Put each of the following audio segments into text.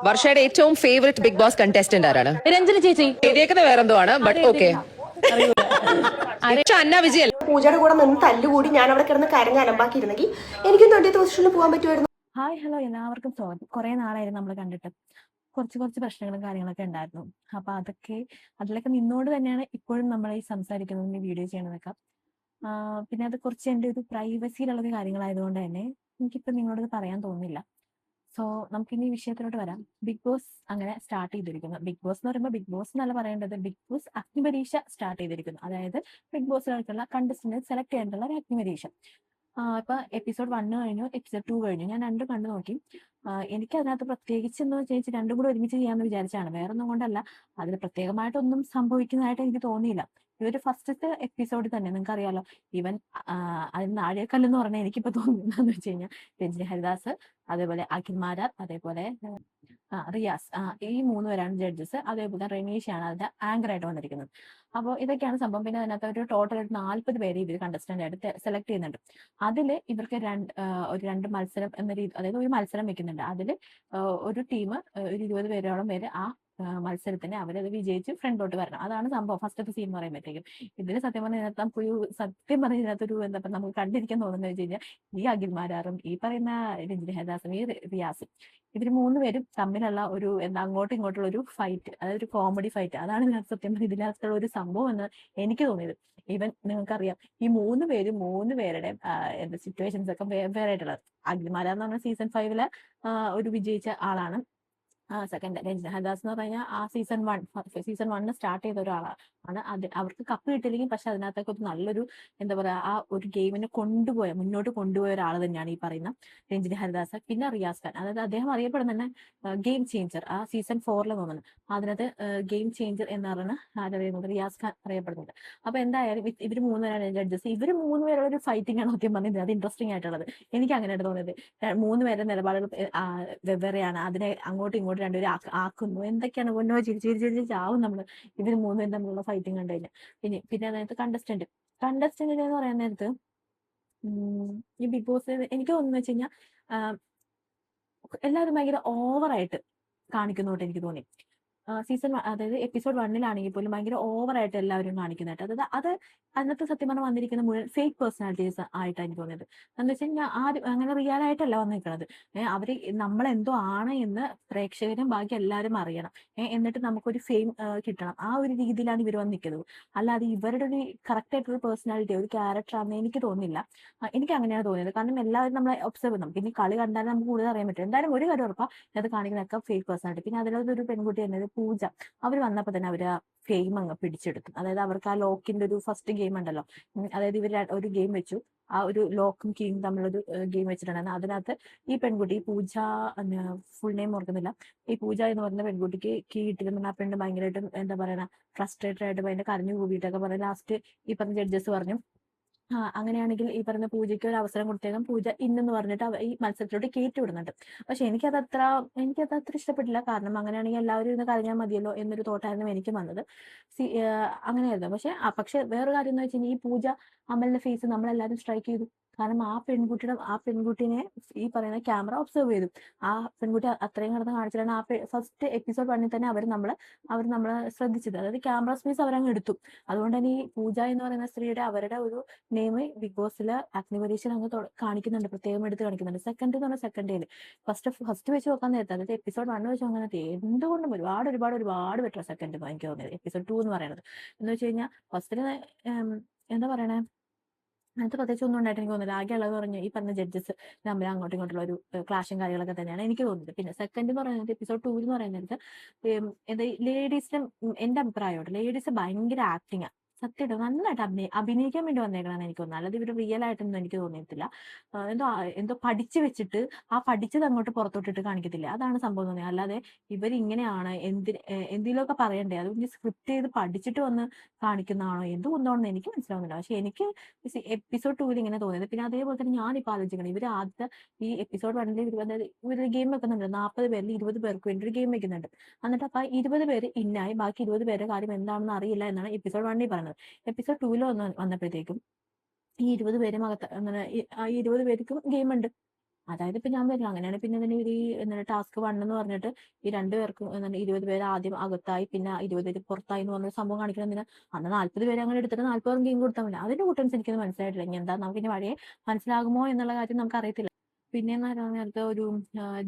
വർഷയുടെ ഏറ്റവും favourite big boss contestant ആരാണ്? രഞ്ജന ചേച്ചി. എഴുതിയേക്കുന്നത് വേറെന്തോ ആണ്, ബട്ട് ഓക്കെ. അന്ന വിജയൻ. പൂജയുടെ കൂടെ നിന്ന് തല്ലുകൂടി ഞാൻ അവിടെ കിടന്ന് കരഞ്ഞ് അലമ്പാക്കിയിരുന്നെങ്കിൽ എനിക്കും 20th പൊസിഷനിൽ പോകാൻ പറ്റുമായിരുന്നു. ഹായ് ഹലോ എല്ലാവർക്കും സ്വാഗതം. കുറെ നാളായിരുന്നു നമ്മൾ കണ്ടിട്ട്. കുറച്ച് പ്രശ്നങ്ങളും കാര്യങ്ങളൊക്കെ ഉണ്ടായിരുന്നു. അപ്പൊ അതിലൊക്കെ നിന്നോട് തന്നെയാണ് ഇപ്പോഴും നമ്മൾ ഈ സംസാരിക്കുന്നതും ഈ വീഡിയോ ചെയ്യണതൊക്കെ. പിന്നെ അത് കുറച്ച് എൻ്റെ ഒരു പ്രൈവസിയിലുള്ള കാര്യങ്ങളായതുകൊണ്ട് തന്നെ എനിക്കിപ്പോ നിങ്ങളോട് പറയാൻ തോന്നുന്നില്ല. സോ നമുക്കിനി ഈ വിഷയത്തിലോട്ട് വരാം. ബിഗ് ബോസ് അങ്ങനെ സ്റ്റാർട്ട് ചെയ്തിരിക്കുന്നു. ബിഗ് ബോസ് എന്ന് പറയുമ്പോൾ ബിഗ് ബോസ് എന്നല്ല പറയേണ്ടത്, ബിഗ് ബോസ് അഗ്നിപരീക്ഷ സ്റ്റാർട്ട് ചെയ്തിരിക്കുന്നു. അതായത് ബിഗ് ബോസിലേക്കുള്ള കണ്ടസ്റ്റന്റ് സെലക്ട് ചെയ്യാനുള്ള ഒരു അഗ്നിപരീക്ഷ. ഇപ്പൊ എപ്പിസോഡ് 1 കഴിഞ്ഞു, എപ്പിസോഡ് 2 കഴിഞ്ഞു. ഞാൻ രണ്ടും കണ്ടു നോക്കി. എനിക്ക് അതിനകത്ത് പ്രത്യേകിച്ച് എന്ന് വെച്ചാൽ രണ്ടും കൂടെ ഒരുമിച്ച് ചെയ്യാമെന്ന് വിചാരിച്ചാണ്, വേറെ ഒന്നും കൊണ്ടല്ല. അതിൽ പ്രത്യേകമായിട്ടൊന്നും സംഭവിക്കുന്നതായിട്ട് എനിക്ക് തോന്നിയില്ല. ഇവര് ഫസ്റ്റത്തെ എപ്പിസോഡിൽ തന്നെ നിങ്ങൾക്ക് അറിയാലോ, ഈവൻ അതിന് നാഴികക്കല്ലെന്ന് പറഞ്ഞാൽ എനിക്കിപ്പോ തോന്നുന്നതെന്ന് വെച്ച് കഴിഞ്ഞാൽ രഞ്ജിനി ഹരിദാസ്, അതേപോലെ അഖിൽ മാരാർ, അതേപോലെ റിയാസ്, ഈ 3 പേരാണ് ജഡ്ജസ്. അതേപോലെ റെനീഷയാണ് അതിന്റെ ആങ്കർ ആയിട്ട് വന്നിരിക്കുന്നത്. അപ്പോൾ ഇതൊക്കെയാണ് സംഭവം. പിന്നെ അതിനകത്ത് ഒരു ടോട്ടൽ 40 പേര് ഇവർ കണ്ടസ്റ്റന്റ് ആയിട്ട് സെലക്ട് ചെയ്യുന്നുണ്ട്. അതിൽ ഇവർക്ക് ഒരു 2 മത്സരം എന്ന രീതി, അതായത് ഒരു മത്സരം വെക്കുന്നുണ്ട്. അതിൽ ഒരു ടീം ഒരു 20 പേരോളം പേര് ആ മത്സരത്തിന് അവരത് വിജയിച്ച് ഫ്രണ്ടിലോട്ട് വരണം. അതാണ് സംഭവം. ഫസ്റ്റത്തെ സീൻ പറയുമ്പോഴത്തേക്കും ഇതിന് സത്യം പറഞ്ഞാൽ ഇതിനകത്തൊരു എന്താ പറയുക, നമുക്ക് കണ്ടിരിക്കാൻ തോന്നുന്നത് വെച്ച് കഴിഞ്ഞാൽ ഈ അഖിൽമാരാറും ഈ പറയുന്ന രഞ്ജിനി ഹരിദാസും ഈ റിയാസും, ഇവർ 3 പേരും തമ്മിലുള്ള ഒരു അങ്ങോട്ടും ഇങ്ങോട്ടുള്ള ഒരു ഫൈറ്റ്, അതായത് ഒരു കോമഡി ഫൈറ്റ്. അതാണ് ഇതിനകത്ത് സത്യം പറഞ്ഞാൽ ഇതിനകത്തുള്ള ഒരു സംഭവം എന്ന് എനിക്ക് തോന്നിയത്. ഈവൻ നിങ്ങൾക്കറിയാം, ഈ 3 പേരും 3 പേരുടെ സിറ്റുവേഷൻസ് ഒക്കെ വേറെ ആയിട്ടുള്ളത്. അഖിൽമാരാർ എന്ന് പറഞ്ഞാൽ സീസൺ 5 ഒരു വിജയിച്ച ആളാണ്. സെക്കൻഡ് രഞ്ജിനി ഹരിദാസ് എന്ന് പറഞ്ഞാൽ ആ സീസൺ 1 സ്റ്റാർട്ട് ചെയ്ത ഒരാളാണ്. അവർക്ക് കപ്പ് കിട്ടില്ലെങ്കിൽ പക്ഷെ അതിനകത്തൊക്കെ ഒരു നല്ലൊരു എന്താ പറയാ, ആ ഒരു ഗെയിമിനെ മുന്നോട്ട് കൊണ്ടുപോയ ഒരാൾ തന്നെയാണ് ഈ പറയുന്ന രഞ്ജിനി ഹരിദാസ്. പിന്നെ റിയാസ് ഖാൻ, അതായത് അദ്ദേഹം അറിയപ്പെടുന്ന തന്നെ ഗെയിം ചേഞ്ചർ. ആ സീസൺ 4 തോന്നുന്നു അതിനകത്ത് ഗെയിം ചേഞ്ചർ എന്നാണ് ആരറിയുന്നത്, റിയാസ് ഖാൻ അറിയപ്പെടുന്നത്. അപ്പൊ എന്തായാലും ഇവർ 3 പേരാണ് ജഡ്ജസ്. ഇവർ 3 പേരുടെ ഒരു ഫൈറ്റിംഗ് ആണ് സത്യം പറഞ്ഞത് അത് ഇൻട്രസ്റ്റിംഗ് ആയിട്ടുള്ളത്. എനിക്ക് അങ്ങനെയാണ് തോന്നിയത്. 3 പേരുടെ നിലപാടുകൾ വെവ്വേറെയാണ്. അതിനെ അങ്ങോട്ടും ഇങ്ങോട്ടും രണ്ടുപേരും ആക്കുന്നു. എന്തൊക്കെയാണ് പൊന്നോ ചിരി ചാവും നമ്മള് ഇവർ 3 പേരും തമ്മിലുള്ള ഫൈറ്റിംഗ് കണ്ടു കഴിഞ്ഞാൽ. പിന്നെ അതായത് കണ്ടസ്റ്റന്റിന് എന്ന് പറയുന്ന നേരത്ത് ഈ ബിഗ് ബോസ് എനിക്ക് തോന്നുന്നു വെച്ച് കഴിഞ്ഞാൽ എല്ലാവരും ഭയങ്കര ഓവറായിട്ട് കാണിക്കുന്നോട്ട് എനിക്ക് തോന്നി. അതായത് എപ്പിസോഡ് 1 പോലും ഭയങ്കര ഓവറായിട്ട് എല്ലാവരും കാണിക്കുന്നതായിട്ട്, അതായത് അതിനകത്ത് സത്യം പറഞ്ഞാൽ വന്നിരിക്കുന്ന മുഴുവൻ ഫേക്ക് പേഴ്സണാലിറ്റീസ് ആയിട്ടാണ് എനിക്ക് തോന്നിയത്. എന്ന് വെച്ച് കഴിഞ്ഞാൽ ആരും അങ്ങനെ റിയൽ ആയിട്ടല്ല വന്നിരിക്കുന്നത്. അവര് നമ്മളെന്തോ ആണ് എന്ന് പ്രേക്ഷകരും ബാക്കി എല്ലാവരും അറിയണം. എന്നിട്ട് നമുക്കൊരു ഫെയിം കിട്ടണം. ആ ഒരു രീതിയിലാണ് ഇവർ വന്ന് നിൽക്കുന്നത്. അല്ലാതെ ഇവരുടെ ഒരു കറക്റ്റ് ആയിട്ടൊരു പേഴ്സണാലിറ്റി, ഒരു ക്യാരക്ടർ ആണെന്ന് എനിക്ക് തോന്നുന്നില്ല. എനിക്ക് അങ്ങനെയാണ് തോന്നിയത്. കാരണം എല്ലാവരും നമ്മളെ ഒബ്സർവ് ചെയ്യും. നമുക്ക് ഇനി കളി കണ്ടാലും നമുക്ക് കൂടുതൽ അറിയാൻ പറ്റും. എന്തായാലും ഒരു കാര്യം ഉറപ്പാ, അത് കാണിക്കുന്നതൊക്കെ ഫേക്ക് പേഴ്സണാലിറ്റി. പിന്നെ അതിലൊരു പെൺകുട്ടി തന്നെ പൂജ, അവർ വന്നപ്പോ തന്നെ അവര് ഫെയിം അങ്ങ് പിടിച്ചെടുത്തു. അതായത് അവർക്ക് ആ ലോക്കിന്റെ ഒരു ഫസ്റ്റ് ഗെയിം ഉണ്ടല്ലോ, അതായത് ഇവർ ഒരു ഗെയിം വെച്ചു. ആ ഒരു ലോക്കും കീയും തമ്മിലൊരു ഗെയിം വെച്ചിട്ടുണ്ടായിരുന്നു. അതിനകത്ത് ഈ പെൺകുട്ടി പൂജ, ഫുൾ നെയിം ഓർക്കുന്നില്ല, ഈ പൂജ എന്ന് പറഞ്ഞ പെൺകുട്ടിക്ക് കീ ഇട്ടിരുന്ന ആ പെണ്ണ് ഭയങ്കരമായിട്ടും എന്താ പറയണ ഫ്രസ്ട്രേറ്റഡ് ആയിട്ട് ഭയങ്കര കരഞ്ഞു കൂടിയിട്ടൊക്കെ പറഞ്ഞ ലാസ്റ്റ് ഈ പറഞ്ഞ ജഡ്ജസ് പറഞ്ഞു, അങ്ങനെയാണെങ്കിൽ ഈ പറഞ്ഞ പൂജയ്ക്ക് ഒരു അവസരം കൊടുത്തേക്കാം, പൂജ ഇന്നെന്ന് പറഞ്ഞിട്ട് ഈ മത്സരത്തിലോട്ട് കയറ്റി വിടുന്നുണ്ട്. പക്ഷെ എനിക്കത് അത്ര ഇഷ്ടപ്പെട്ടില്ല. കാരണം അങ്ങനെയാണെങ്കിൽ എല്ലാവരും ഇന്ന് കരഞ്ഞാൽ മതിയല്ലോ എന്നൊരു തോട്ടായിരുന്നു എനിക്ക് വന്നത്. അങ്ങനെയായിരുന്നു. പക്ഷെ വേറൊരു കാര്യം എന്ന് വെച്ച് കഴിഞ്ഞാൽ ഈ പൂജ അമലിന്റെ ഫേസ് നമ്മളെല്ലാവരും സ്ട്രൈക്ക് ചെയ്തു. കാരണം ആ പെൺകുട്ടിനെ ഈ പറയുന്ന ക്യാമറ ഒബ്സർവ് ചെയ്തു. ആ പെൺകുട്ടി അത്രയും കിടന്ന് കാണിച്ചിട്ടാണ് ആ ഫസ്റ്റ് എപ്പിസോഡ് 1 തന്നെ അവർ നമ്മളെ ശ്രദ്ധിച്ചത്. അതായത് ക്യാമറ സ്പേസ് അവരങ്ങ് എടുത്തു. അതുകൊണ്ട് തന്നെ ഈ പൂജ എന്ന് പറയുന്ന സ്ത്രീയുടെ അവരുടെ ഒരു നെയിം ബിഗ് ബോസിൽ അഗ്നിപരീക്ഷയിൽ അങ്ങ് കാണിക്കുന്നുണ്ട്, പ്രത്യേകം എടുത്ത് കാണിക്കുന്നുണ്ട്. സെക്കൻഡ് എന്ന് പറഞ്ഞാൽ സെക്കൻഡ് ഫസ്റ്റ് വെച്ച് നോക്കാൻ നേരത്തെ, അതായത് എപ്പിസോഡ് 1 വെച്ച് നോക്കാൻ നേരത്തെ എന്തുകൊണ്ടും ഒരുപാട് ബെറ്റർ സെക്കൻഡ് എനിക്ക് തോന്നിയത്. എപ്പിസോഡ് 2 എന്ന് പറയുന്നത് എന്ന് വെച്ച് കഴിഞ്ഞാൽ ഫസ്റ്റിന് എന്താ പറയണേ, അതിനകത്ത് പ്രത്യേകിച്ച് ഒന്നും ഉണ്ടായിട്ട് എനിക്ക് തോന്നുന്നില്ല. ആകെ ഉള്ളത് പറഞ്ഞു ഈ പറഞ്ഞ ജഡ്ജസ് തമ്മിൽ അങ്ങോട്ടും ഇങ്ങോട്ടുള്ള ഒരു ക്ലാഷും കാര്യങ്ങളൊക്കെ തന്നെയാണ് എനിക്ക് തോന്നുന്നത്. പിന്നെ സെക്കൻഡ് എന്ന് പറയുന്നത് എപ്പിസോഡ് 2 എന്ന് പറയുന്നത് എന്താ ലേഡീസിന്, എന്റെ അഭിപ്രായമായിട്ട് ലേഡീസ് ഭയങ്കര ആക്ടിങ്, സത്യമായിട്ട് നന്നായിട്ട് അഭിനയിക്കാൻ വേണ്ടി വന്നേക്കണമെന്ന് എനിക്ക് തോന്നുന്നു. അല്ലാതെ ഇവർ റിയൽ ആയിട്ടൊന്നും എനിക്ക് തോന്നിയിട്ടില്ല. എന്തോ പഠിച്ചു വെച്ചിട്ട് ആ പഠിച്ചത് അങ്ങോട്ട് പുറത്തോട്ടിട്ട് കാണിക്കത്തില്ല, അതാണ് സംഭവം തോന്നിയത്. അല്ലാതെ ഇവരിങ്ങനെയാണ് എന്തെങ്കിലുമൊക്കെ പറയണ്ടേ, അത് സ്ക്രിപ്റ്റ് ചെയ്ത് പഠിച്ചിട്ട് വന്ന് കാണിക്കുന്നതാണോ എന്തുകൊണ്ടാണെന്ന് എനിക്ക് മനസ്സിലാവുന്നില്ല. പക്ഷെ എനിക്ക് എപ്പിസോഡ് 2 ഇങ്ങനെ തോന്നിയത്. പിന്നെ അതേപോലെ തന്നെ ഞാനിപ്പോൾ ആലോചിക്കണം, ഇവർ ആദ്യത്തെ ഈ എപ്പിസോഡ് 1 ഇവർ ഗെയിം വെക്കുന്നുണ്ട്. 40 പേരിൽ 20 പേർക്ക് വേണ്ടി ഒരു ഗെയിം വെക്കുന്നുണ്ട്. എന്നിട്ട് അപ്പൊ 20 പേര് ഇന്നായി, ബാക്കി 20 പേരുടെ കാര്യം എന്താണെന്ന് അറിയില്ല എന്നാണ് എപ്പിസോഡ് 1 പറയുന്നത്. എപ്പിസോഡ് 2 വന്നപ്പോഴത്തേക്കും ഈ 20 പേരും അകത്ത് അങ്ങനെ ഈ 20 പേർക്കും ഗെയിം ഉണ്ട്. അതായത് ഇപ്പൊ ഞാൻ പറഞ്ഞു അങ്ങനെയാണ്. പിന്നെ ഇതിന് ഒരു എന്താണ് ടാസ്ക് 1 എന്ന് പറഞ്ഞിട്ട് ഈ 2 പേർക്കും എന്താണ് 20 പേര് ആദ്യം അകത്തായി പിന്നെ 20 പേര് പുറത്തായി എന്ന് പറഞ്ഞ സംഭവം കാണിക്കണം. എന്തിനാ അന്ന് 40 പേര് അങ്ങനെ എടുത്തിട്ട് 40 പേർക്ക് ഗെയിം കൊടുത്താൽ മതി. അതിന്റെ കുട്ടൻസ് എനിക്കത് മനസ്സിലായിട്ടില്ല. ഇനി എന്താ നമുക്ക് ഇനി വഴിയെ മനസ്സിലാകുമോ എന്നുള്ള കാര്യം നമുക്ക് അറിയത്തില്ല. പിന്നെന്ന് പറയുന്ന നേരത്തെ ഒരു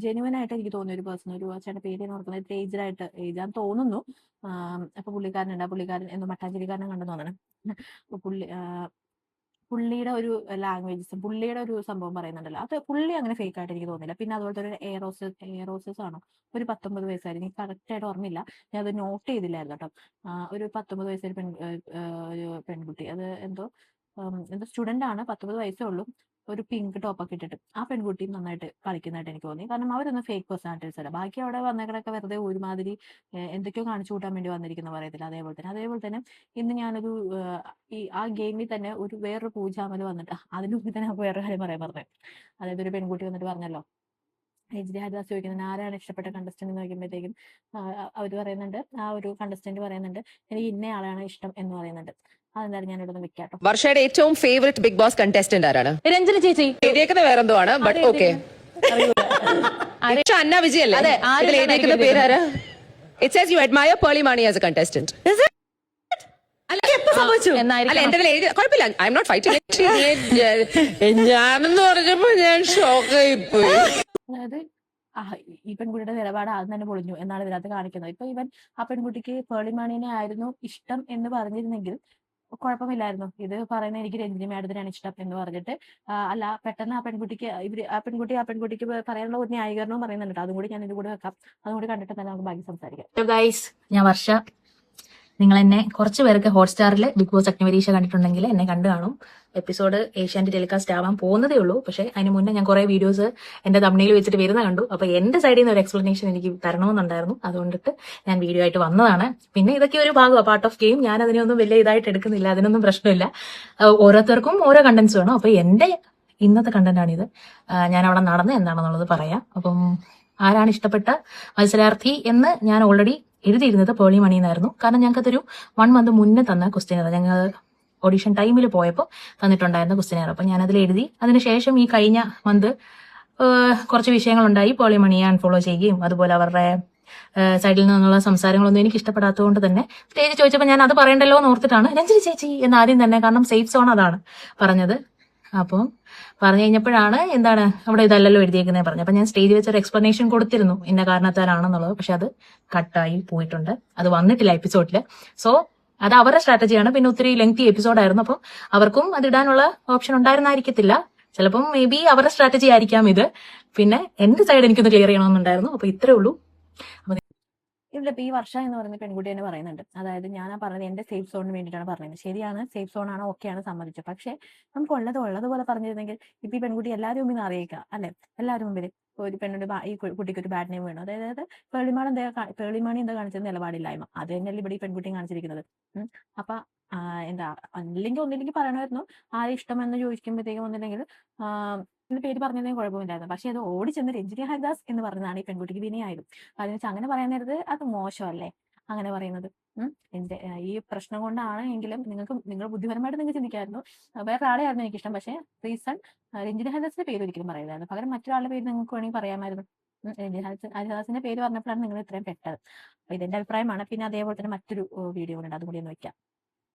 ജെനുവൻ ആയിട്ട് എനിക്ക് തോന്നിയ ഒരു പേഴ്സൺ, ഒരു ചേട്ടൻ്റെ പേര് എന്ന് ഓർക്കുന്നത് ഏജ്ഡ് ആയിട്ട് എഴുതാൻ തോന്നുന്നു. അപ്പൊ പുള്ളിക്കാരനുണ്ട്, പുള്ളിക്കാരൻ എന്തോ മട്ടാഞ്ചേരിക്കാരനെ കണ്ടെന്ന് തോന്നണം. അപ്പൊ പുള്ളിയുടെ ഒരു ലാംഗ്വേജസ്, പുള്ളിയുടെ ഒരു സംഭവം പറയുന്നുണ്ടല്ലോ, അത് പുള്ളി അങ്ങനെ ഫേക്ക് ആയിട്ട് എനിക്ക് തോന്നില്ല. പിന്നെ അതുപോലത്തെ ഒരു എയറോസസ് ആണോ ഒരു 19 വയസ്സായിരുന്നു, എനിക്ക് കറക്റ്റ് ആയിട്ട് ഓർമ്മയില്ല, ഞാൻ അത് നോട്ട് ചെയ്തില്ലായിരുന്നു കേട്ടോ. ഒരു 19 വയസ്സൊരു ഒരു പെൺകുട്ടി, അത് എന്തോ സ്റ്റുഡന്റ് ആണ്, 19 വയസ്സേ ഉള്ളൂ, ഒരു പിങ്ക് ടോപ്പൊക്കെ ഇട്ടിട്ട് ആ പെൺകുട്ടി നന്നായിട്ട് കളിക്കുന്നതായിട്ട് എനിക്ക് തോന്നി. കാരണം അവരൊന്നും ഫേക്ക് പേഴ്സണാലിറ്റീസ് അല്ല. ബാക്കി അവിടെ വന്നേക്കണൊക്കെ വെറുതെ ഒരുമാതിരി എന്തൊക്കെയോ കാണിച്ചു കൂട്ടാൻ വേണ്ടി വന്നിരിക്കുന്ന പറയത്തില്ല. അതേപോലെ തന്നെ ഇന്ന് ഞാനൊരു ആ ഗെയിമിൽ തന്നെ ഒരു വേറൊരു പൂജാമൽ വന്നിട്ട് അതിന് മുമ്പ് തന്നെ വേറൊരു കാര്യം പറയാൻ പറഞ്ഞത്. അതായത് ഒരു പെൺകുട്ടി വന്നിട്ട് പറഞ്ഞല്ലോ, എജ്രി ഹരിദാസ് ചോദിക്കുന്നുണ്ട് ആരാണ് ഇഷ്ടപ്പെട്ട കണ്ടസ്റ്റന്റ് എന്ന് ചോദിക്കുമ്പോഴത്തേക്കും അവർ പറയുന്നുണ്ട്, ആ ഒരു കണ്ടസ്റ്റന്റ് പറയുന്നുണ്ട് എനിക്ക് ഇന്നയാളാണ് ഇഷ്ടം എന്ന് പറയുന്നുണ്ട്. അതെന്തായാലും ഞാൻ ഇവിടെ നിന്ന് വെക്കാട്ടോ. വർഷയുടെ ഏറ്റവും ഫേവറേറ്റ് ബിഗ് ബോസ് കണ്ടസ്റ്റന്റ് ആരാണ്? രഞ്ജന ചേച്ചി. എഴുതിയേക്കുന്നത് വേറെന്തോ ആണ്, ബട്ട് ഓക്കെ. അന്ന വിജയ് അല്ലേ? അതെ, ഇതിൽ എഴുതിയേക്കുന്ന പേരാരാ? It says you admire Pearly Mani as a contestant. Is it? അല്ല എന്റെ എഴുതി കുഴപ്പമില്ല, ഐ എം നോട്ട് ഫൈറ്റിംഗ്. ഞാനെന്ന് പറഞ്ഞപ്പോ ഞാൻ ഷോക്കായി പോയി. അതായത് ഈ പെൺകുട്ടിയുടെ നിലപാട് ആദ്യം തന്നെ പൊളിഞ്ഞു എന്നാണ് ഇതിനകത്ത് കാണിക്കുന്നത്. ഇപ്പൊ ഇവൻ ആ പെൺകുട്ടിക്ക് പേർളി മാണിനെ ആയിരുന്നു ഇഷ്ടം എന്ന് പറഞ്ഞിരുന്നെങ്കിൽ കുഴപ്പമില്ലായിരുന്നു. ഇത് പറയുന്നത് എനിക്ക് രഞ്ജിനി മാഡത്തിനാണ് ഇഷ്ടം എന്ന് പറഞ്ഞിട്ട് അല്ല, പെട്ടെന്ന് ആ പെൺകുട്ടിക്ക് പറയാനുള്ള ഒരു ന്യായീകരണവും പറയുന്നുണ്ട്. അതും കൂടി ഞാൻ ഇത് കൂടി വെക്കാം, അതും കൂടി കണ്ടിട്ട് തന്നെ നമുക്ക് ബാക്കി സംസാരിക്കാം. ഹലോ ഗൈസ്, ഞാൻ വർഷ. നിങ്ങൾ എന്നെ കുറച്ച് പേർക്ക് ഹോട്ട്സ്റ്റാറിൽ ബിഗ് ബോസ് അഗ്നിപരീക്ഷ കണ്ടിട്ടുണ്ടെങ്കിൽ എന്നെ കണ്ടു കാണും. എപ്പിസോഡ് ഏഷ്യാനെറ്റ് ടെലികാസ്റ്റ് ആവാൻ പോകുന്നതേ ഉള്ളൂ. പക്ഷെ അതിന് മുന്നേ ഞാൻ കുറെ വീഡിയോസ് എന്റെ തമ്മിൽ വെച്ചിട്ട് വരുന്ന കണ്ടു. അപ്പൊ എന്റെ സൈഡിൽ നിന്ന് ഒരു എക്സ്പ്ലനേഷൻ എനിക്ക് തരണമെന്നുണ്ടായിരുന്നു, അതുകൊണ്ടിട്ട് ഞാൻ വീഡിയോ ആയിട്ട് വന്നതാണ്. പിന്നെ ഇതൊക്കെ ഒരു ഭാഗമാണ്, പാർട്ട് ഓഫ് ഗെയിം. ഞാൻ അതിനൊന്നും വലിയ ഇതായിട്ട് എടുക്കുന്നില്ല, അതിനൊന്നും പ്രശ്നമില്ല. ഓരോരുത്തർക്കും ഓരോ കണ്ടന്റ്സ് വേണം. അപ്പൊ എന്റെ ഇന്നത്തെ കണ്ടന്റാണിത്. ഞാൻ അവിടെ നടന്ന് എന്താണെന്നുള്ളത് പറയാം. അപ്പം ആരാണ് ഇഷ്ടപ്പെട്ട മത്സരാർത്ഥി എന്ന് ഞാൻ ഓൾറെഡി എഴുതിയിരുന്നത് പേർളി മണി എന്നായിരുന്നു. കാരണം ഞങ്ങൾക്ക് അതൊരു 1 മന്ത് മുന്നേ തന്ന ക്വസ്റ്റ്യൻ ആണ്. ഞങ്ങൾ ഓഡിഷൻ ടൈമിൽ പോയപ്പോൾ തന്നിട്ടുണ്ടായിരുന്ന ക്വസ്റ്റ്യൻ ആണ്. അപ്പൊ ഞാനതിൽ എഴുതി. അതിനുശേഷം ഈ കഴിഞ്ഞ മന്ത് കുറച്ച് വിഷയങ്ങളുണ്ടായി. പേർളി മണിയെ അൺഫോളോ ചെയ്യുകയും അതുപോലെ അവരുടെ സൈഡിൽ നിന്നുള്ള സംസാരങ്ങളൊന്നും എനിക്ക് ഇഷ്ടപ്പെടാത്തതുകൊണ്ട് തന്നെ സ്റ്റേജ് ചോദിച്ചപ്പോൾ ഞാൻ അത് പറയണ്ടല്ലോ എന്ന് ഓർത്തിട്ടാണ് രഞ്ജിനി ചേച്ചി എന്ന് ആദ്യം തന്നെ, കാരണം സേഫ് സോൺ അതാണ് പറഞ്ഞത്. അപ്പം പറഞ്ഞു കഴിഞ്ഞപ്പോഴാണ് എന്താണ് അവിടെ ഇതല്ലല്ലോ എഴുതിയേക്കുന്നത് പറഞ്ഞു. അപ്പൊ ഞാൻ സ്റ്റേജിൽ വെച്ചൊരു എക്സ്പ്ലനേഷൻ കൊടുത്തിരുന്നു ഇന്ന കാരണത്താലാണെന്നുള്ളത്. പക്ഷെ അത് കട്ടായി പോയിട്ടുണ്ട്, അത് വന്നിട്ടില്ല എപ്പിസോഡില്. സോ അത് അവരുടെ സ്ട്രാറ്റജിയാണ്. പിന്നെ ഒത്തിരി ലെങ്തി എപ്പിസോഡായിരുന്നു, അപ്പം അവർക്കും അതിടാനുള്ള ഓപ്ഷൻ ഉണ്ടായിരുന്നായിരിക്കത്തില്ല. ചിലപ്പം മേ ബി അവരുടെ സ്ട്രാറ്റജി ആയിരിക്കാം ഇത്. പിന്നെ എന്റെ സൈഡ് എനിക്കൊന്ന് ക്ലിയർ ചെയ്യണമെന്നുണ്ടായിരുന്നു. അപ്പൊ ഇത്രേ ഉള്ളൂ. ഇതിലിപ്പോ ഈ വർഷ എന്ന് പറയുന്ന പെൺകുട്ടി തന്നെ പറയുന്നുണ്ട്, അതായത് ഞാൻ പറഞ്ഞത് എന്റെ സേഫ് സോണിന് വേണ്ടിയിട്ടാണ് പറഞ്ഞത്. ശരിയാണ്, സേഫ് സോൺ ആണ്, ഓക്കെയാണ്, സമ്മതിച്ചു. പക്ഷെ നമുക്ക് ഉള്ളതുപോലെ പറഞ്ഞിരുന്നെങ്കിൽ ഇപ്പൊ ഈ പെൺകുട്ടി എല്ലാവരും മുമ്പിൽ അറിയിക്കാം അല്ലെ, എല്ലാവരും മുമ്പിൽ ഒരു പെണ്ണിന്റെ ഈ കുട്ടിക്ക് ഒരു ബാഡ് നെയിം വേണം. അതായത് പേളിമാണി എന്താ കാണിച്ചത്, നിലപാടില്ലായ്മ. അത് തന്നെയല്ലേ ഇവിടെ ഈ പെൺകുട്ടിയും കാണിച്ചിരിക്കുന്നത്. അപ്പൊ എന്താ ഒന്നില്ലെങ്കിൽ പറയണമായിരുന്നു ആരെ ഇഷ്ടമെന്ന് ചോദിക്കുമ്പോഴത്തേക്കും, ഒന്നില്ലെങ്കിൽ പേര് പറഞ്ഞതേ കുഴപ്പമില്ലായിരുന്നു. പക്ഷെ അത് ഓടിച്ചെന്ന് രഞ്ജിനി ഹരിദാസ് എന്ന് പറഞ്ഞതാണ് ഈ പെൺകുട്ടിക്ക് വിനയായത്. അതിന് വെച്ചാൽ അങ്ങനെ പറയാൻ നേരത്ത് അത് മോശമല്ലേ അങ്ങനെ പറയുന്നത്. ഈ പ്രശ്നം കൊണ്ടാണ് എങ്കിലും നിങ്ങൾ ബുദ്ധിപരമായിട്ട് നിങ്ങൾക്ക് ചിന്തിക്കായിരുന്നു. വേറെ ആളെയായിരുന്നു എനിക്കിഷ്ടം, പക്ഷെ റീസൺ രഞ്ജിനി ഹരിദാസിന്റെ പേര് ഒരിക്കലും പറയില്ലായിരുന്നു. പകരം മറ്റൊരാളുടെ പേര് നിങ്ങൾക്ക് വേണമെങ്കിൽ പറയാമായിരുന്നു. രഞ്ജിനി ഹരിദാസിന്റെ പേര് പറഞ്ഞപ്പോഴാണ് നിങ്ങൾ ഇത്രയും പെട്ടത്. അപ്പൊ ഇതെന്റെ അഭിപ്രായമാണ്. പിന്നെ അതേപോലെ തന്നെ മറ്റൊരു വീഡിയോ ഉണ്ട്, അതും കൂടി ഒന്ന് വെക്കാം.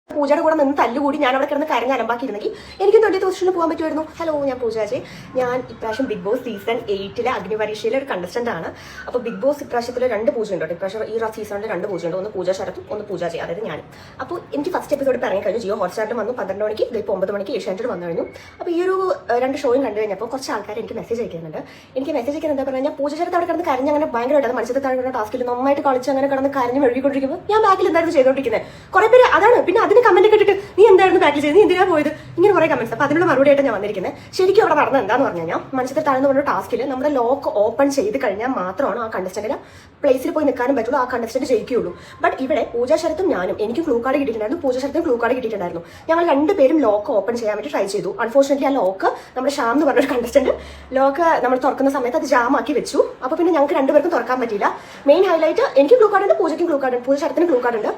പൂജയുടെ കൂടെ നിന്ന് തല്ലുകൂടി ഞാൻ അവിടെ കിടന്ന് കരഞ്ഞ് അലമ്പാക്കിയിരുന്നെങ്കിൽ എനിക്ക് 20th പൊസിഷനിൽ പോകാൻ പറ്റുമായിരുന്നു. ഹലോ, ഞാൻ പൂജാജി. ഞാൻ ഇപ്രാവശ്യം ബിഗ് ബോസ് സീസൺ 8 അഗ്നിപരീക്ഷയിലെ ഒരു കണ്ടസ്റ്റന്റ് ആണ്. അപ്പോൾ ബിഗ് ബോസ് ഇപ്രാവശ്യത്തിൽ 2 പൂജ ഉണ്ട്. ഇപ്രാവശ്യം ഈ സീസണിൽ 2 പൂജ ഉണ്ട്, ഒന്ന് പൂജ ശരത്തും ഒന്ന് പൂജാജി, അതായത് ഞാൻ. അപ്പോൾ എനിക്ക് ഫസ്റ്റ് എപ്പിസോഡ് ഇറങ്ങി കഴിഞ്ഞു. ജിയോ ഹോട്ട്സ്റ്റാറിൽ വന്നു 12 മണിക്ക്, ഇപ്പോൾ 9 മണിക്ക് ഏഷ്യാനെറ്റിൽ വന്നു കഴിഞ്ഞു. അപ്പോൾ ഈ ഒരു 2 ഷോയും കണ്ടു കഴിഞ്ഞപ്പോൾ കുറച്ച് ആൾക്കാർ എനിക്ക് മെസ്സേജ് അയക്കുന്നുണ്ട്. എനിക്ക് മെസ്സേജ് അയക്കാൻ എന്താ പറഞ്ഞാൽ, പൂജ ശരത്ത് അവിടെ കിടന്ന് കരഞ്ഞ് അങ്ങനെ ഭയങ്കരമായിട്ട് മത്സരത്തിൽ താഴെ ടാസ്കിൽ നന്നായിട്ട് കളിച്ച് അങ്ങനെ കിടന്ന് കരഞ്ഞ് മെഴുകിക്കൊണ്ടിരിക്കുമ്പോൾ ഞാൻ ബാക്കിൽ എന്തായിരുന്നു ചെയ്തുകൊണ്ടിരിക്കുന്നത്. കുറേ പേര് അതാണ്. പിന്നെ അതിന് കമന്റ് കേട്ടിട്ട് നീ എന്തായിരുന്നു ബാക്കിൽ ചെയ്ത്, നീ എന്തിനാ പോയത്, ഇങ്ങനെ കുറെ കമന്റ്സ്. അപ്പൊ അതിനുള്ള മറുപടിയായിട്ട് ഞാൻ വന്നിരിക്കുന്നത്. ശരിക്കും അവിടെ നടന്നത് എന്താന്ന് പറഞ്ഞു കഴിഞ്ഞാൽ, മത്സരത്തിൽ താഴ്ന്നു പറഞ്ഞ ടാസ്കിൽ നമ്മുടെ ലോക്ക് ഓപ്പൺ ചെയ്ത് കഴിഞ്ഞാൽ മാത്രമാണ് ആ കണ്ടസ്റ്റന്റിന് പ്ലേസിൽ പോയി നിൽക്കാനും പറ്റുള്ളൂ, ആ കണ്ടസ്റ്റന്റ് ജയിക്കുകയുള്ളൂ. ബട്ട് ഇവിടെ പൂജ ശരത്തും ഞാനും, എനിക്ക് ക്ലൂ കാർഡ് കിട്ടിയിട്ടുണ്ടായിരുന്നു, പൂജ ശരത്തും ക്ലൂ കാർഡ് കിട്ടിയിട്ടുണ്ടായിരുന്നു. ഞങ്ങൾ 2 പേരും ലോക്ക് ഓപ്പൺ ചെയ്യാൻ വേണ്ടി ട്രൈ ചെയ്തു. അൺഫോർച്ചുനേറ്റ്ലി ആ ലോക്ക് നമ്മുടെ ഷ്യാം എന്ന് പറഞ്ഞൊരു കണ്ടസ്റ്റന്റ് ലോക്ക് നമ്മൾ തുറക്കുന്ന സമയത്ത് അത് ജാമാക്കി വെച്ചു. അപ്പൊ പിന്നെ ഞങ്ങൾക്ക് 2 പേർക്കും തുറക്കാൻ പറ്റിയില്ല. മെയിൻ ഹൈലൈറ്റ് എനിക്ക് ക്ലൂ കാർഡ് ഉണ്ട്, പൂജയ്ക്കും ക്ലൂ കാർഡ് ഉണ്ട്, പൂജ ശരത്തിന് ക്ലൂ കാർഡ് ഉണ്ട്.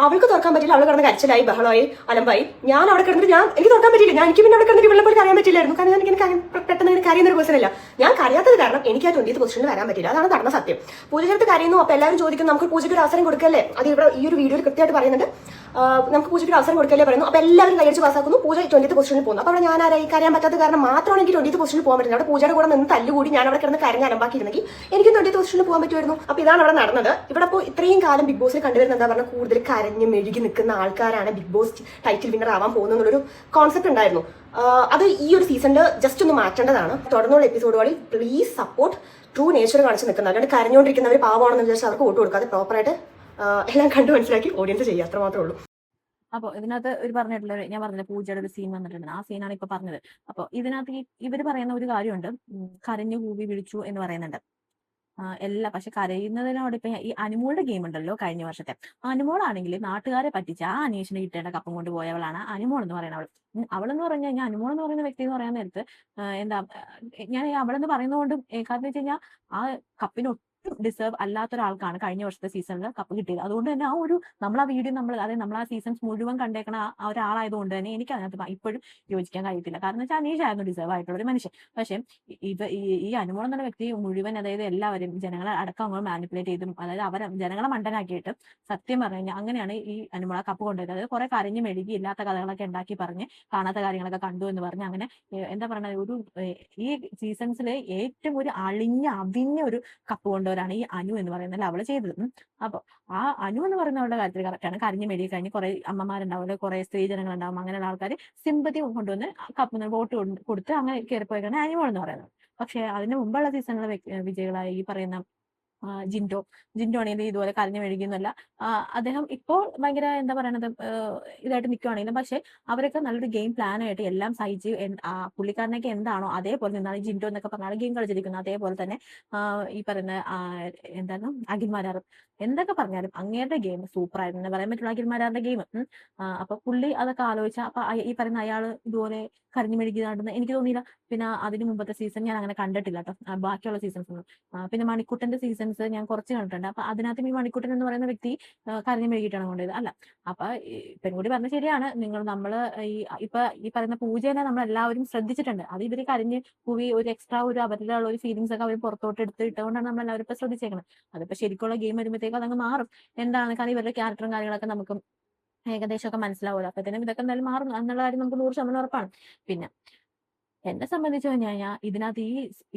അവൾക്ക് തുറക്കാൻ പറ്റില്ല, അവൾ കിടന്ന് കരച്ചിലായി, ബഹളമായി, അലമ്പായി. ഞാൻ അവിടെ കിടന്നിട്ട് എനിക്ക് തുറക്കാൻ പറ്റില്ല. എനിക്ക് പിന്നെ അവിടെ കിടന്നിട്ട് വെള്ളം പോലെ കരയാൻ പറ്റില്ലായിരുന്നു. കാരണം എനിക്ക് പെട്ടെന്ന് ഇങ്ങനെ കരയുന്ന ഒരു പേഴ്സൺ അല്ല. ഞാൻ കരയാത്തത് കാരണം എനിക്ക് ആ 20th പൊസിഷനിൽ വരാൻ പറ്റില്ല. അതാണ് നടന്ന സത്യം. പൂജ ചേർത്ത് കരയുന്നു. അപ്പൊ എല്ലാവരും ചോദിക്കും നമുക്ക് പൂജയ്ക്ക് ഒരു അവസരം കൊടുക്കല്ലേ? അത് ഇവിടെ ഈ ഒരു വീഡിയോയിൽ കൃത്യമായിട്ട് പറയുന്നുണ്ട്. നമുക്ക് പൂജയ്ക്ക് ഒരു അവസരം കൊടുക്കല്ലേ പറയുന്നു. അപ്പൊ എല്ലാവരും കൈയടിച്ച് പാസ്സാക്കുന്നു. പൂജ 20th പൊസിഷനിൽ പോകുന്നു. അപ്പോൾ അവിടെ ഞാൻ ആരായി? കരയാൻ പറ്റാത്ത കാരണം മാത്രമാണ് എനിക്ക് 20th പൊസിഷനിൽ പോകാൻ പറ്റുന്നത്. അവിടെ പൂജയുടെ കൂടെ നിന്ന് തല്ലുകൂടി ഞാൻ അവിടെ കിടന്ന് കരഞ്ഞ് അലമ്പാക്കിയിരുന്നെങ്കിൽ എനിക്ക് 20th പൊസിഷനിൽ പോകാൻ പറ്റുമായിരുന്നു. അപ്പൊ ഇതാണ് അവിടെ നടന്നത്. ഇവിടെ ഇപ്പോൾ ഇത്രയും കാലം ബിഗ് ബോസിൽ കണ്ടുവരുന്നത് എന്താ പറഞ്ഞാൽ കൂടുതൽ കരഞ്ഞ് മെഴുകി നിൽക്കുന്ന ആൾക്കാരാണ് ബിഗ് ബോസ് ടൈറ്റിൽ വിന്നർ ആവാൻ പോകുന്നൊരു കോൺസെപ്റ്റ് ഉണ്ടായിരുന്നു. അത് ഈ ഒരു സീസണിൽ ജസ്റ്റ് ഒന്ന് മാറ്റേണ്ടതാണ്. തുടർന്നുള്ള എപ്പിസോഡുകളിൽ പ്ലീസ് സപ്പോർട്ട് ട്രൂ നേച്ചർ കാണിച്ച് നിൽക്കുന്നത്. അല്ലാണ്ട് കരഞ്ഞുകൊണ്ടിരിക്കുന്നവർ പാവമാണെന്ന് വിചാരിച്ച് അവർക്ക് വോട്ട് കൊടുക്കാതെ പ്രോപ്പറായിട്ട് എല്ലാം കണ്ടു മനസ്സിലാക്കി ഓഡിയൻസ് ചെയ്യുക. അത്ര മാത്രമേ ഉള്ളൂ. അപ്പോൾ ഇതിനകത്ത് ഒരു പറഞ്ഞിട്ടുള്ള ഞാൻ പറഞ്ഞില്ല പൂജയുടെ ഒരു സീൻ വന്നിട്ടുണ്ട്. ആ സീനാണ് ഇപ്പൊ പറഞ്ഞത്. അപ്പോൾ ഇതിനകത്ത് ഇവര് പറയുന്ന ഒരു കാര്യമുണ്ട്, കരഞ്ഞു കൂവി വിളിച്ചു എന്ന് പറയുന്നുണ്ട്. പക്ഷെ കരയുന്നതിനോട് ഇപ്പൊ ഈ അനുമോളുടെ ഗെയിം ഉണ്ടല്ലോ കഴിഞ്ഞ വർഷത്തെ, അനുമോളാണെങ്കിൽ നാട്ടുകാരെ പറ്റിച്ച് ആ അനീഷിന് കിട്ടേണ്ട കപ്പം കൊണ്ട് പോയവളാണ് അനുമോൾ എന്ന് പറയുന്നവൾ. അവളെന്ന് പറഞ്ഞു കഴിഞ്ഞാൽ അനുമോൾ എന്ന് പറയുന്ന വ്യക്തി എന്ന് പറയാൻ നേരത്ത് എന്താ ഞാൻ അവളെന്ന് പറയുന്നതുകൊണ്ട് കാരണം വെച്ച് കഴിഞ്ഞാൽ ആ കപ്പിന് ഡിസേർവ് അല്ലാത്ത ഒരാൾക്കാണ് കഴിഞ്ഞ വർഷത്തെ സീസണിൽ കപ്പ് കിട്ടിയത്. അതുകൊണ്ട് തന്നെ ആ ഒരു നമ്മൾ ആ വീഡിയോ അതായത് നമ്മൾ ആ സീസൺസ് മുഴുവൻ കണ്ടേക്കണ ആ ഒരാളായതുകൊണ്ട് തന്നെ എനിക്ക് അതിനകത്ത് ഇപ്പോഴും യോജിക്കാൻ കഴിയത്തില്ല. കാരണം വെച്ചാൽ അനീഷ് ആയിരുന്നു ഡിസേർവ് ആയിട്ടുള്ള ഒരു മനുഷ്യൻ. പക്ഷെ ഈ അനുമോളം എന്നുള്ള വ്യക്തി മുഴുവൻ അതായത് എല്ലാവരും ജനങ്ങളെ അടക്കം അങ്ങോട്ട് മാനിപ്പുലേറ്റ് ചെയ്തും അതായത് അവരെ ജനങ്ങളെ മണ്ടനാക്കിയിട്ട് സത്യം പറഞ്ഞു കഴിഞ്ഞാൽ അങ്ങനെയാണ് ഈ അനുമോള കപ്പ് കൊണ്ടുപോയത്. അതായത് കുറെ കരഞ്ഞു മെഴുകി ഇല്ലാത്ത കഥകളൊക്കെ ഉണ്ടാക്കി പറഞ്ഞ് കാണാത്ത കാര്യങ്ങളൊക്കെ കണ്ടു എന്ന് പറഞ്ഞ് അങ്ങനെ എന്താ പറയുക ഈ സീസൺസിലെ ഏറ്റവും ഒരു അവിഞ്ഞ ഒരു കപ്പ് കൊണ്ടുവരാണ് ഈ അനു എന്ന് പറയുന്നത് അവള് ചെയ്തത്. അപ്പൊ ആ അനു എന്ന് പറയുന്നവരുടെ കാര്യത്തിൽ കറക്റ്റാണ്. കരഞ്ഞു മെഴുകി കഴിഞ്ഞ് കുറെ അമ്മമാരുണ്ടാവും, കുറെ സ്ത്രീ ജനങ്ങളുണ്ടാവും, അങ്ങനെയുള്ള ആൾക്കാർ സിമ്പതി കൊണ്ടുവന്ന് കപ്പ് വോട്ട് കൊടുത്ത് അങ്ങനെ കയറിപ്പോയാണ് അനുമോൾ എന്ന് പറയുന്നത്. പക്ഷെ അതിന് മുമ്പുള്ള സീസണിലെ വിജയികളായ ഈ പറയുന്ന ജിൻഡോ ആണെങ്കിൽ ഇതുപോലെ കരഞ്ഞു മെഴുകിയൊന്നുമല്ല. അദ്ദേഹം ഇപ്പോൾ ഭയങ്കര എന്താ പറയണത് ഇതായിട്ട് നിൽക്കുവാണെങ്കിലും പക്ഷെ അവരൊക്കെ നല്ലൊരു ഗെയിം പ്ലാനായിട്ട് എല്ലാം സഹിച്ച് പുള്ളിക്കാരനൊക്കെ എന്താണോ അതേപോലെ നിന്നാണ് ജിൻഡോ എന്നൊക്കെ പറഞ്ഞാൽ ഗെയിം കളിച്ചിരിക്കുന്നത്. അതേപോലെ തന്നെ ഈ പറയുന്ന എന്താണ് അഖിൽമാരാറും എന്തൊക്കെ പറഞ്ഞാലും അങ്ങേരുടെ ഗെയിം സൂപ്പർ ആയിരുന്നു പറയാൻ പറ്റുള്ള അഖിൽമാരാറിന്റെ ഗെയിം. അപ്പൊ പുള്ളി അതൊക്കെ ആലോചിച്ച അപ്പൊ ഈ പറയുന്ന അയാൾ ഇതുപോലെ കരഞ്ഞു മെഴുകിയതാണെന്ന് എനിക്ക് തോന്നിയില്ല. പിന്നെ അതിന് മുമ്പത്തെ സീസൺ ഞാൻ അങ്ങനെ കണ്ടിട്ടില്ല കേട്ടോ, ബാക്കിയുള്ള സീസൺസ്. പിന്നെ മണിക്കുട്ടന്റെ സീസൺസ് ഞാൻ കുറച്ച് കണ്ടിട്ടുണ്ട്. അപ്പൊ അതിനകത്തും ഈ മണിക്കുട്ടൻ എന്ന് പറയുന്ന വ്യക്തി കരഞ്ഞു മെഴുകിയിട്ടാണ് കൊണ്ടുപോയത്. അല്ല അപ്പൊ പെൺകുട്ടി പറഞ്ഞ ശരിയാണ്. നമ്മള് ഈ പറയുന്ന പൂജേനെ നമ്മളെല്ലാവരും ശ്രദ്ധിച്ചിട്ടുണ്ട്. അത് ഇവര് കരഞ്ഞ് കൂവി ഒരു എക്സ്ട്രാ ഒരു അവരുടെ ഒരു ഫീലിങ്സ് ഒക്കെ അവർ പുറത്തോട്ട് ഇട്ടുകൊണ്ടാണ് നമ്മളെല്ലാവരും ഇപ്പൊ ശ്രദ്ധിച്ചേക്കുന്നത്. അതിപ്പോ ശരിക്കുള്ള ഗെയിം വരുമ്പോഴത്തേക്കും അതങ്ങ് മാറും. എന്താണ് കാരണം ഇവരുടെ ക്യാരക്ടറും കാര്യങ്ങളൊക്കെ നമുക്ക് ഏകദേശമൊക്കെ മനസ്സിലാവുമല്ലോ. അപ്പത്തേനും ഇതൊക്കെ എന്തായാലും മാറും എന്നുള്ള കാര്യം നമുക്ക് 100% ഉറപ്പാണ്. പിന്നെ എന്നെ സംബന്ധിച്ച് കഴിഞ്ഞാൽ ഇതിനകത്ത്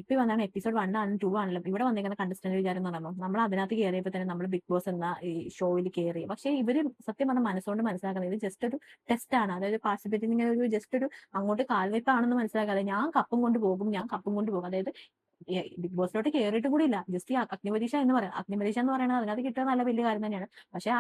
ഇപ്പൊ വന്നാണ് എപ്പിസോഡ് 1 ആണെങ്കിലും 2 ആണെങ്കിലും ഇവിടെ വന്നിരിക്കുന്ന കണ്ടസ്റ്റന്റ് വിചാരം എന്ന് പറയുമ്പോൾ നമ്മൾ അതിനകത്ത് കയറിയപ്പോൾ തന്നെ നമ്മൾ ബിഗ് ബോസ് എന്ന ഈ ഷോയിൽ കയറി. പക്ഷെ ഇവര് സത്യം പറഞ്ഞാൽ മനസ്സുകൊണ്ട് മനസ്സിലാക്കുന്നത് ഇത് ജസ്റ്റ് ഒരു ടെസ്റ്റ് ആണ്. അതായത് പാർട്ടിസിപ്പേറ്റിംഗ് ഒരു ജസ്റ്റ് ഒരു അങ്ങോട്ട് കാൽവയ്പ്പാണെന്ന് മനസ്സിലാക്കാതെ ഞാൻ കപ്പും കൊണ്ട് പോകും. അതായത് ബിഗ് ബോസിലോട്ട് കയറിയിട്ട് കൂടി ഇല്ല. ജസ്റ്റ് ഈ അഗ്നിപരീക്ഷ എന്ന് പറയാം. അഗ്നിപരീക്ഷ എന്ന് പറയുന്നത് അതിനകത്ത് കിട്ടുക നല്ല വലിയ കാര്യം തന്നെയാണ്. പക്ഷെ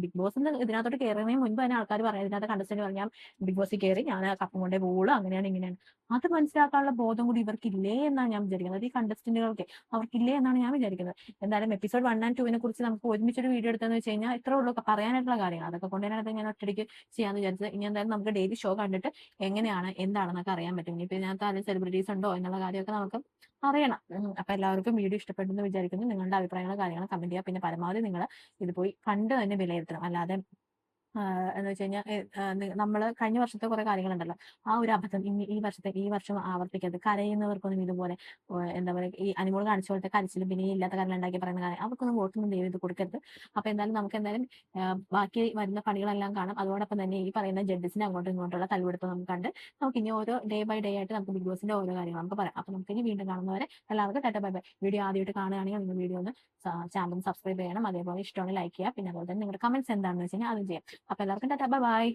ബിഗ് ബോസ് ഇതിനകത്തോട്ട് കയറുന്നതിന് മുൻപ് തന്നെ ആൾക്കാർ പറയാം ഇതിനകത്ത് കണ്ടസ്റ്റന്റ് പറഞ്ഞാൽ ബിഗ് ബോസിൽ കയറി ഞാൻ കപ്പം കൊണ്ടേ പോകുള്ളൂ അങ്ങനെയാണ് ഇങ്ങനെയാണ്. അത് മനസ്സിലാക്കാനുള്ള ബോധം കൂടി ഇവർക്കില്ലേ എന്നാണ് ഞാൻ വിചാരിക്കുന്നത്. ഈ കണ്ടസ്റ്റന്റുകൾക്ക് അവർക്കില്ലേ എന്നാണ് ഞാൻ വിചാരിക്കുന്നത്. എന്തായാലും എപ്പിസോഡ് 1 and 2 കുറിച്ച് നമുക്ക് ഒരുമിച്ചൊരു വീഡിയോ എടുത്തെന്ന് വെച്ച് കഴിഞ്ഞാൽ ഇത്ര ഉള്ളൂ പറയാനായിട്ടുള്ള കാര്യങ്ങൾ. അതൊക്കെ കൊണ്ടുതന്നെ ഞാൻ ഒറ്റയ്ക്ക് ചെയ്യാന്ന് വിചാരിച്ചത്. ഇനി എന്തായാലും നമുക്ക് ഡെയിലി ഷോ കണ്ടിട്ട് എങ്ങനെയാണ് എന്താണെന്നൊക്കെ അറിയാൻ പറ്റും. ഇനിയിപ്പോൾ ഇതിനകത്ത് ആരും സെലിബ്രിറ്റീസ് ഉണ്ടോ എന്നുള്ള കാര്യമൊക്കെ നമുക്ക് അറിയണം. അപ്പൊ എല്ലാവർക്കും വീഡിയോ ഇഷ്ടപ്പെട്ടെന്ന് വിചാരിക്കുന്നു. നിങ്ങളുടെ അഭിപ്രായങ്ങളും കാര്യങ്ങളും കമന്റ് ചെയ്യുക. പിന്നെ പരമാവധി നിങ്ങൾ ഇത് പോയി കണ്ട് തന്നെ വിലയിരുത്തണം. അല്ലാതെ എന്ന് വെച്ച് കഴിഞ്ഞാൽ നമ്മൾ കഴിഞ്ഞ വർഷത്തെ കുറെ കാര്യങ്ങളുണ്ടല്ലോ ആ ഒരു അബദ്ധം ഈ വർഷം ആവർത്തിക്കരുത്. കരയുന്നവർക്കൊന്നും ഇതുപോലെ എന്താ പറയുക ഈ അനുമോൾ കാണിച്ച പോലത്തെ കരച്ചിലും പിന്നെ ഇല്ലാത്ത കാര്യങ്ങൾ ഉണ്ടാക്കി പറയുന്ന കാര്യം അവർക്കൊന്നും വോട്ടൊന്നും ദൈവം ഇത് കൊടുക്കരുത്. അപ്പൊ എന്തായാലും നമുക്ക് എന്തായാലും ബാക്കി വരുന്ന പണികളെല്ലാം കാണാം. അതോടൊപ്പം തന്നെ ഈ പറയുന്ന ജഡ്ജസിനെ അങ്ങോട്ടും ഇങ്ങോട്ടുള്ള തലവെടുപ്പ് നമുക്ക് കണ്ട് നമുക്ക് ഇനി ഓരോ ഡേ ബൈ ഡേ ആയിട്ട് നമുക്ക് ബിഗ് ബോസിന്റെ ഓരോ കാര്യങ്ങൾ നമുക്ക് പറയാം. അപ്പൊ നമുക്ക് ഇനി വീണ്ടും കാണുന്നവരെ എല്ലാവർക്കും ടാറ്റ ബൈ ബൈ. വീഡിയോ ആദ്യമായിട്ട് കാണുകയാണെങ്കിൽ നിങ്ങൾ വീഡിയോ ഒന്ന് ചാനൽ സബ്സ്ക്രൈബ് ചെയ്യണം. അതേപോലെ ഇഷ്ടമാണ് ലൈക്ക് ചെയ്യുക. പിന്നെ അതുപോലെ തന്നെ നിങ്ങളുടെ കമന്റ്സ് എന്താണെന്ന് വെച്ച് കഴിഞ്ഞാൽ അതും ചെയ്യാം. അപ്പൊ എല്ലാവർക്കും ടാറ്റ ബൈ ബൈ.